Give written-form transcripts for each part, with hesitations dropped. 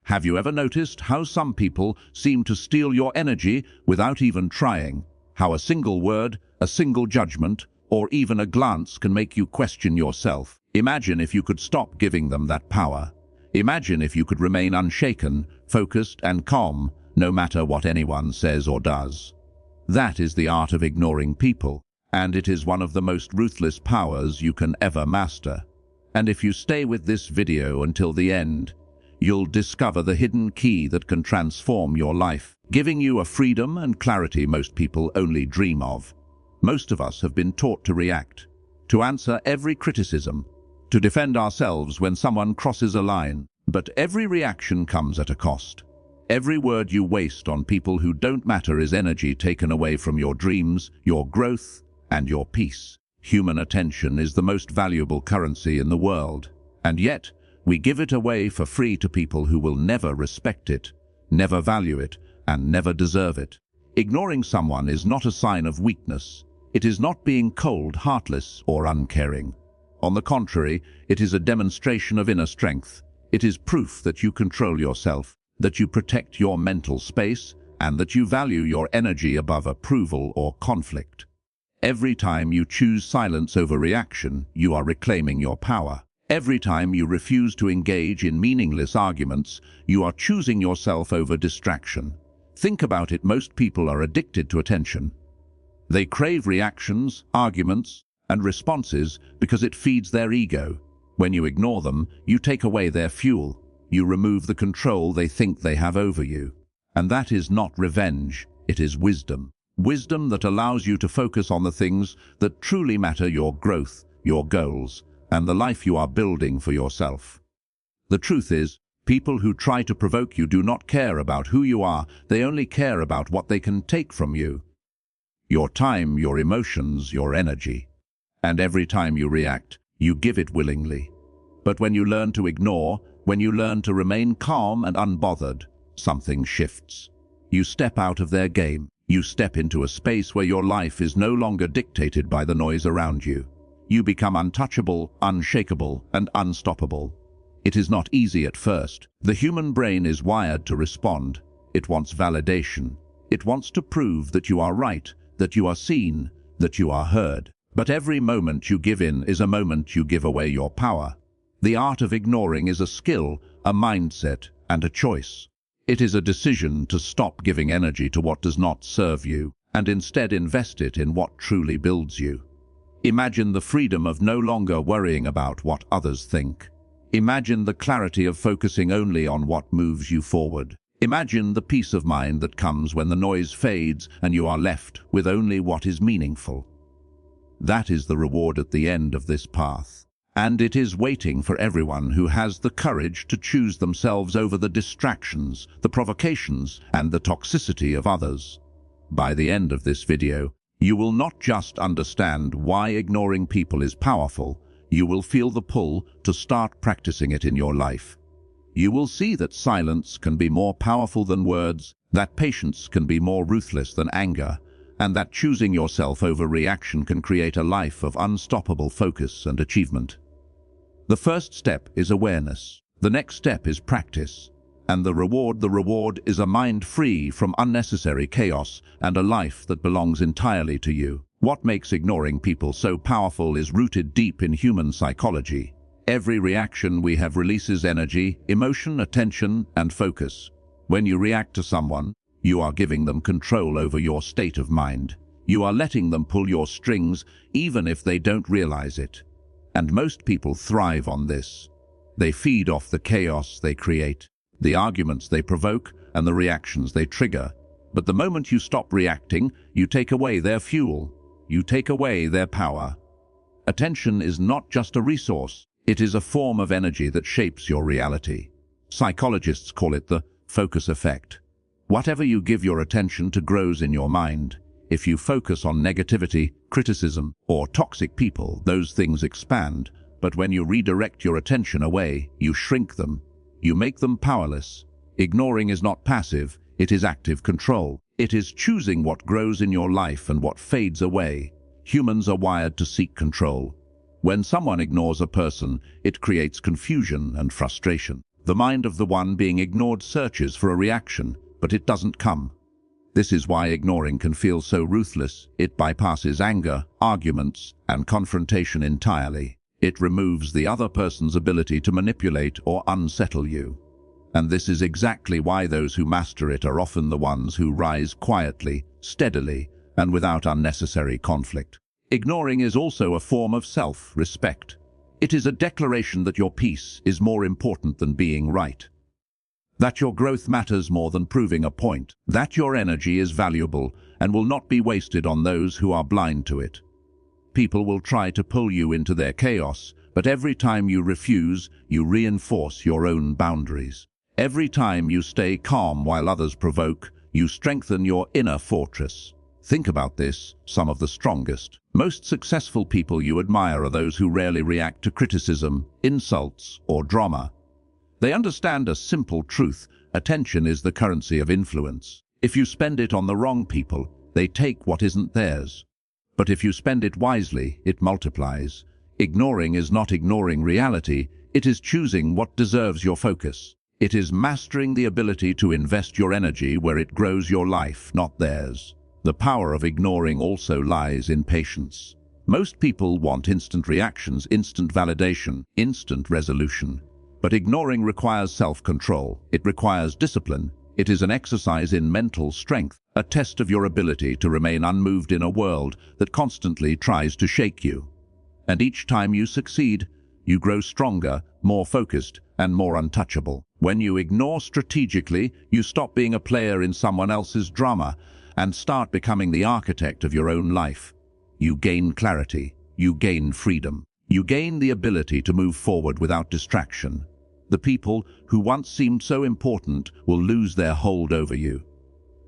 Have you ever noticed how some people seem to steal your energy without even trying? How a single word, a single judgment, or even a glance can make you question yourself? Imagine if you could stop giving them that power. Imagine if you could remain unshaken, focused, and calm, no matter what anyone says or does. That is the art of ignoring people, and it is one of the most ruthless powers you can ever master. And if you stay with this video until the end, you'll discover the hidden key that can transform your life, giving you a freedom and clarity most people only dream of. Most of us have been taught to react, to answer every criticism, to defend ourselves when someone crosses a line. But every reaction comes at a cost. Every word you waste on people who don't matter is energy taken away from your dreams, your growth, and your peace. Human attention is the most valuable currency in the world, and yet we give it away for free to people who will never respect it, never value it, and never deserve it. Ignoring someone is not a sign of weakness. It is not being cold, heartless, or uncaring. On the contrary, it is a demonstration of inner strength. It is proof that you control yourself, that you protect your mental space, and that you value your energy above approval or conflict. Every time you choose silence over reaction, you are reclaiming your power. Every time you refuse to engage in meaningless arguments, you are choosing yourself over distraction. Think about it, most people are addicted to attention. They crave reactions, arguments, and responses because it feeds their ego. When you ignore them, you take away their fuel. You remove the control they think they have over you. And that is not revenge, it is wisdom. Wisdom that allows you to focus on the things that truly matter: your growth, your goals, and the life you are building for yourself. The truth is, people who try to provoke you do not care about who you are, they only care about what they can take from you. Your time, your emotions, your energy. And every time you react, you give it willingly. But when you learn to ignore, when you learn to remain calm and unbothered, something shifts. You step out of their game. You step into a space where your life is no longer dictated by the noise around you. You become untouchable, unshakable, and unstoppable. It is not easy at first. The human brain is wired to respond. It wants validation. It wants to prove that you are right, that you are seen, that you are heard. But every moment you give in is a moment you give away your power. The art of ignoring is a skill, a mindset, and a choice. It is a decision to stop giving energy to what does not serve you, and instead invest it in what truly builds you. Imagine the freedom of no longer worrying about what others think. Imagine the clarity of focusing only on what moves you forward. Imagine the peace of mind that comes when the noise fades and you are left with only what is meaningful. That is the reward at the end of this path. And it is waiting for everyone who has the courage to choose themselves over the distractions, the provocations, and the toxicity of others. By the end of this video, you will not just understand why ignoring people is powerful, you will feel the pull to start practicing it in your life. You will see that silence can be more powerful than words, that patience can be more ruthless than anger, and that choosing yourself over reaction can create a life of unstoppable focus and achievement. The first step is awareness. The next step is practice. And the reward is a mind free from unnecessary chaos and a life that belongs entirely to you. What makes ignoring people so powerful is rooted deep in human psychology. Every reaction we have releases energy, emotion, attention, and focus. When you react to someone, you are giving them control over your state of mind. You are letting them pull your strings, even if they don't realize it. And most people thrive on this. They feed off the chaos they create, the arguments they provoke, and the reactions they trigger. But the moment you stop reacting, you take away their fuel. You take away their power. Attention is not just a resource. It is a form of energy that shapes your reality. Psychologists call it the focus effect. Whatever you give your attention to grows in your mind. If you focus on negativity, criticism, or toxic people, those things expand. But when you redirect your attention away, you shrink them. You make them powerless. Ignoring is not passive, it is active control. It is choosing what grows in your life and what fades away. Humans are wired to seek control. When someone ignores a person, it creates confusion and frustration. The mind of the one being ignored searches for a reaction, but it doesn't come. This is why ignoring can feel so ruthless. It bypasses anger, arguments, and confrontation entirely. It removes the other person's ability to manipulate or unsettle you. And this is exactly why those who master it are often the ones who rise quietly, steadily, and without unnecessary conflict. Ignoring is also a form of self-respect. It is a declaration that your peace is more important than being right. That your growth matters more than proving a point. That your energy is valuable and will not be wasted on those who are blind to it. People will try to pull you into their chaos, but every time you refuse, you reinforce your own boundaries. Every time you stay calm while others provoke, you strengthen your inner fortress. Think about this, some of the strongest, most successful people you admire are those who rarely react to criticism, insults, or drama. They understand a simple truth: attention is the currency of influence. If you spend it on the wrong people, they take what isn't theirs. But if you spend it wisely, it multiplies. Ignoring is not ignoring reality, it is choosing what deserves your focus. It is mastering the ability to invest your energy where it grows your life, not theirs. The power of ignoring also lies in patience. Most people want instant reactions, instant validation, instant resolution. But ignoring requires self-control. It requires discipline. It is an exercise in mental strength, a test of your ability to remain unmoved in a world that constantly tries to shake you. And each time you succeed, you grow stronger, more focused, and more untouchable. When you ignore strategically, you stop being a player in someone else's drama and start becoming the architect of your own life. You gain clarity. You gain freedom. You gain the ability to move forward without distraction. The people who once seemed so important will lose their hold over you.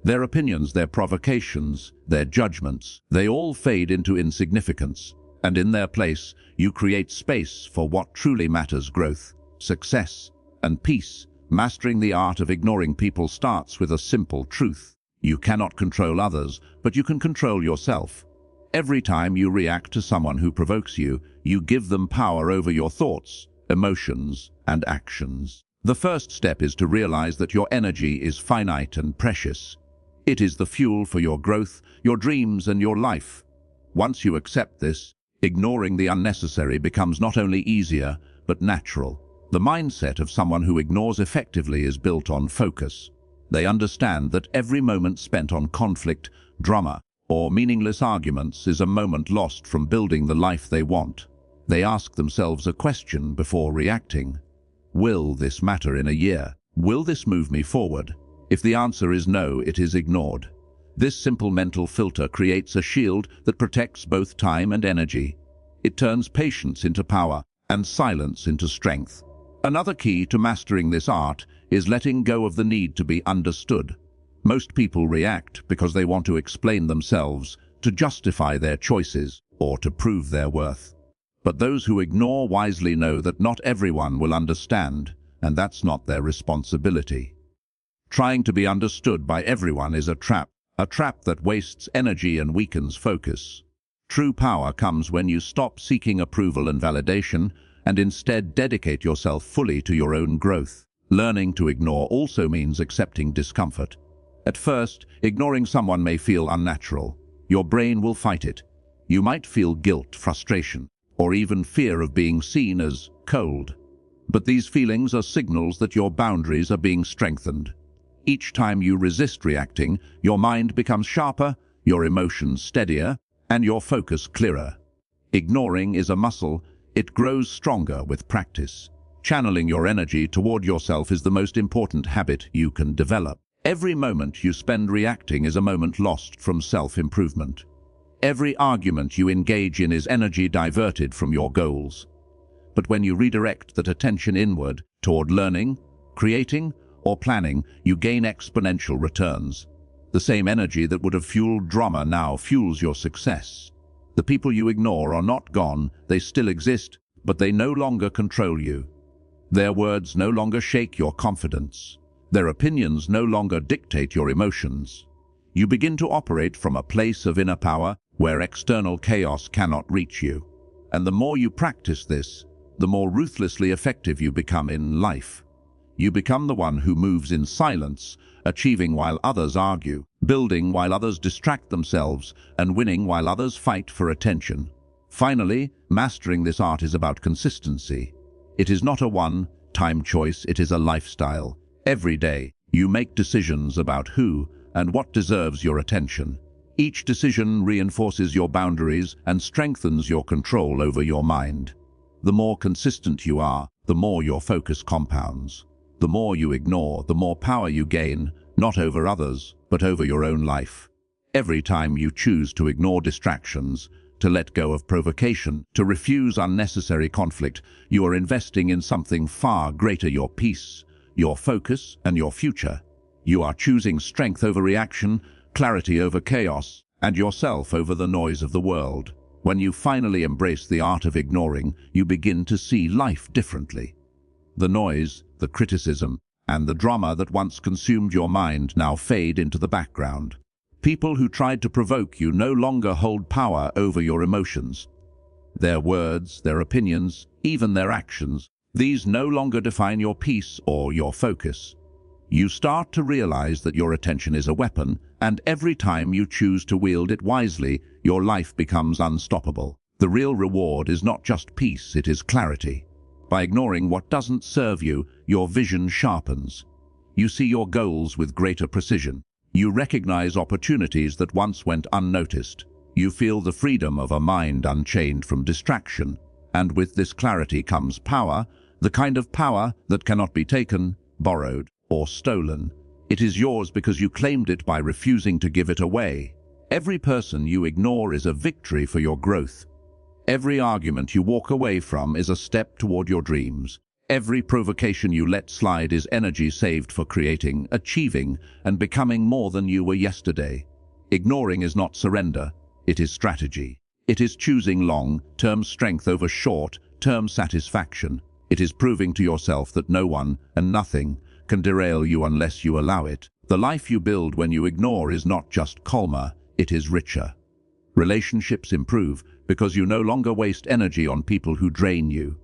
Their opinions, their provocations, their judgments, they all fade into insignificance. And in their place, you create space for what truly matters: growth, success, and peace. Mastering the art of ignoring people starts with a simple truth. You cannot control others, but you can control yourself. Every time you react to someone who provokes you, you give them power over your thoughts, emotions, and actions. The first step is to realize that your energy is finite and precious. It is the fuel for your growth, your dreams, and your life. Once you accept this, ignoring the unnecessary becomes not only easier, but natural. The mindset of someone who ignores effectively is built on focus. They understand that every moment spent on conflict, drama, or meaningless arguments is a moment lost from building the life they want. They ask themselves a question before reacting. Will this matter in a year? Will this move me forward? If the answer is no, it is ignored. This simple mental filter creates a shield that protects both time and energy. It turns patience into power and silence into strength. Another key to mastering this art is letting go of the need to be understood. Most people react because they want to explain themselves, to justify their choices, or to prove their worth. But those who ignore wisely know that not everyone will understand, and that's not their responsibility. Trying to be understood by everyone is a trap that wastes energy and weakens focus. True power comes when you stop seeking approval and validation and instead dedicate yourself fully to your own growth. Learning to ignore also means accepting discomfort. At first, ignoring someone may feel unnatural. Your brain will fight it. You might feel guilt, frustration, or even fear of being seen as cold. But these feelings are signals that your boundaries are being strengthened. Each time you resist reacting, your mind becomes sharper, your emotions steadier, and your focus clearer. Ignoring is a muscle. It grows stronger with practice. Channeling your energy toward yourself is the most important habit you can develop. Every moment you spend reacting is a moment lost from self-improvement. Every argument you engage in is energy diverted from your goals. But when you redirect that attention inward, toward learning, creating, or planning, you gain exponential returns. The same energy that would have fueled drama now fuels your success. The people you ignore are not gone, they still exist, but they no longer control you. Their words no longer shake your confidence. Their opinions no longer dictate your emotions. You begin to operate from a place of inner power where external chaos cannot reach you. And the more you practice this, the more ruthlessly effective you become in life. You become the one who moves in silence, achieving while others argue, building while others distract themselves, and winning while others fight for attention. Finally, mastering this art is about consistency. It is not a one-time choice, it is a lifestyle. Every day, you make decisions about who and what deserves your attention. Each decision reinforces your boundaries and strengthens your control over your mind. The more consistent you are, the more your focus compounds. The more you ignore, the more power you gain, not over others, but over your own life. Every time you choose to ignore distractions, to let go of provocation, to refuse unnecessary conflict, you are investing in something far greater: your peace, your focus, and your future. You are choosing strength over reaction, clarity over chaos, and yourself over the noise of the world. When you finally embrace the art of ignoring, you begin to see life differently. The noise, the criticism, and the drama that once consumed your mind now fade into the background. People who tried to provoke you no longer hold power over your emotions. Their words, their opinions, even their actions, these no longer define your peace or your focus. You start to realize that your attention is a weapon, and every time you choose to wield it wisely, your life becomes unstoppable. The real reward is not just peace, it is clarity. By ignoring what doesn't serve you, your vision sharpens. You see your goals with greater precision. You recognize opportunities that once went unnoticed. You feel the freedom of a mind unchained from distraction. And with this clarity comes power, the kind of power that cannot be taken, borrowed, or stolen. It is yours because you claimed it by refusing to give it away. Every person you ignore is a victory for your growth. Every argument you walk away from is a step toward your dreams. Every provocation you let slide is energy saved for creating, achieving, and becoming more than you were yesterday. Ignoring is not surrender, it is strategy. It is choosing long-term strength over short-term satisfaction. It is proving to yourself that no one and nothing can derail you unless you allow it. The life you build when you ignore is not just calmer, it is richer. Relationships improve because you no longer waste energy on people who drain you.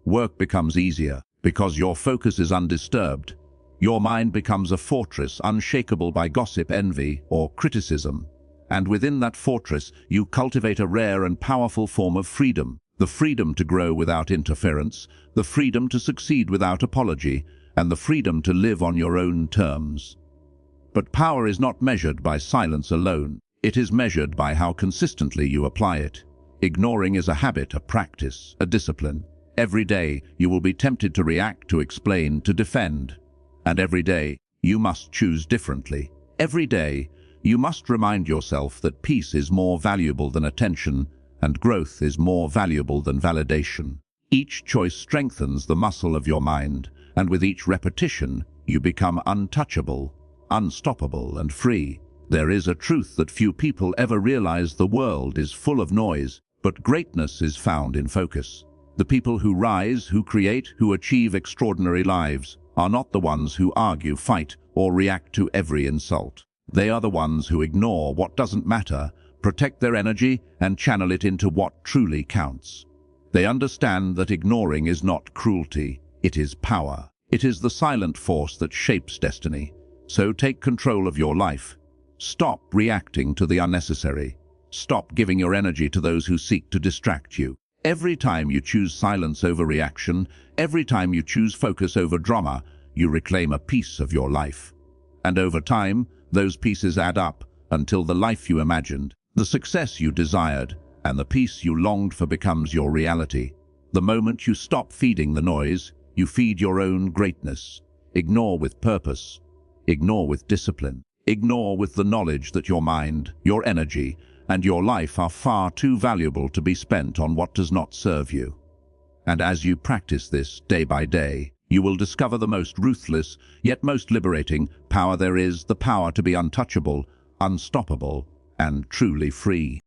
Work becomes easier because your focus is undisturbed. Your mind becomes a fortress unshakable by gossip, envy, or criticism. And within that fortress, you cultivate a rare and powerful form of freedom. The freedom to grow without interference, the freedom to succeed without apology, and the freedom to live on your own terms. But power is not measured by silence alone. It is measured by how consistently you apply it. Ignoring is a habit, a practice, a discipline. Every day, you will be tempted to react, to explain, to defend. And every day, you must choose differently. Every day, you must remind yourself that peace is more valuable than attention, and growth is more valuable than validation. Each choice strengthens the muscle of your mind, and with each repetition, you become untouchable, unstoppable, and free. There is a truth that few people ever realize: the world is full of noise, but greatness is found in focus. The people who rise, who create, who achieve extraordinary lives are not the ones who argue, fight, or react to every insult. They are the ones who ignore what doesn't matter, protect their energy, and channel it into what truly counts. They understand that ignoring is not cruelty, it is power. It is the silent force that shapes destiny. So take control of your life. Stop reacting to the unnecessary. Stop giving your energy to those who seek to distract you. Every time you choose silence over reaction, every time you choose focus over drama, you reclaim a piece of your life. And over time, those pieces add up until the life you imagined, the success you desired, and the peace you longed for becomes your reality. The moment you stop feeding the noise, you feed your own greatness. Ignore with purpose. Ignore with discipline. Ignore with the knowledge that your mind, your energy, and your life are far too valuable to be spent on what does not serve you. And as you practice this day by day, you will discover the most ruthless, yet most liberating power there is: the power to be untouchable, unstoppable, and truly free.